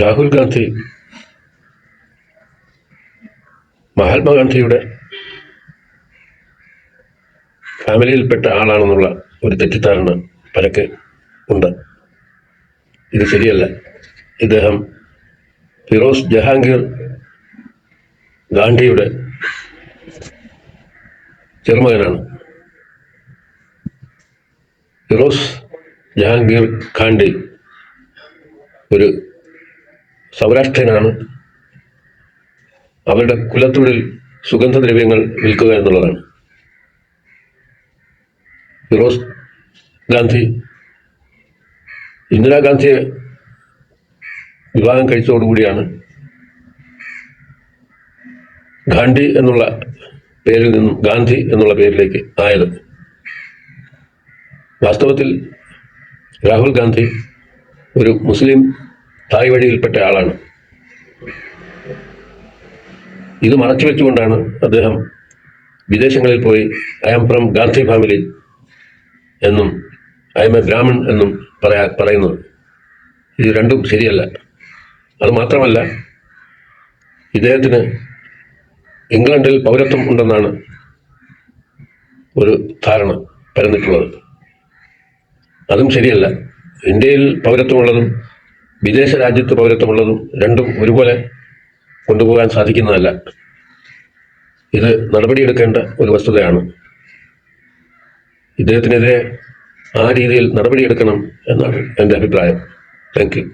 രാഹുൽ ഗാന്ധി മഹാത്മാഗാന്ധിയുടെ ഫാമിലിയിൽപ്പെട്ട ആളാണെന്നുള്ള ഒരു തെറ്റിദ്ധാരണ പലർക്ക് ഉണ്ട്. ഇത് ശരിയല്ല. ഇദ്ദേഹം ഫിറോസ് ജഹാംഗീർ ഗാന്ധിയുടെ ചെറുമകനാണ്. ഫിറോസ് ജഹാംഗീർ ഗാന്ധി ഒരു സൗരാഷ്ട്രനാണ്. അവരുടെ കുലത്തൊഴിൽ സുഗന്ധദ്രവ്യങ്ങൾ വിൽക്കുക എന്നുള്ളതാണ്. ഫിറോസ് ഗാന്ധി ഇന്ദിരാഗാന്ധിയെ വിവാഹം കഴിച്ചതോടുകൂടിയാണ് ഗാന്ധി എന്നുള്ള പേരിൽ നിന്നും ഗാന്ധി എന്നുള്ള പേരിലേക്ക് ആയത്. വാസ്തവത്തിൽ രാഹുൽ ഗാന്ധി ഒരു മുസ്ലിം തായ് വഴിയിൽപ്പെട്ട ആളാണ്. ഇത് മറച്ചു വെച്ചുകൊണ്ടാണ് അദ്ദേഹം വിദേശങ്ങളിൽ പോയി I am from Gandhi family എന്നും ഐ എം എ ബ്രാഹ്മൺ എന്നും പറയുന്നത്. ഇത് രണ്ടും ശരിയല്ല. അതുമാത്രമല്ല, ഇദ്ദേഹത്തിന് ഇംഗ്ലണ്ടിൽ പൗരത്വം ഉണ്ടെന്നാണ് ഒരു ധാരണ പരന്നിട്ടുള്ളത്. അതും ശരിയല്ല. ഇന്ത്യയിൽ പൗരത്വമുള്ളതും വിദേശ രാജ്യത്ത് പൗരത്വമുള്ളതും രണ്ടും ഒരുപോലെ കൊണ്ടുപോകാൻ സാധിക്കുന്നതല്ല. ഇത് നടപടിയെടുക്കേണ്ട ഒരു വസ്തുതയാണ്. ഇദ്ദേഹത്തിനെതിരെ ആ രീതിയിൽ നടപടിയെടുക്കണം എന്നാണ് എൻ്റെ അഭിപ്രായം. Thank you.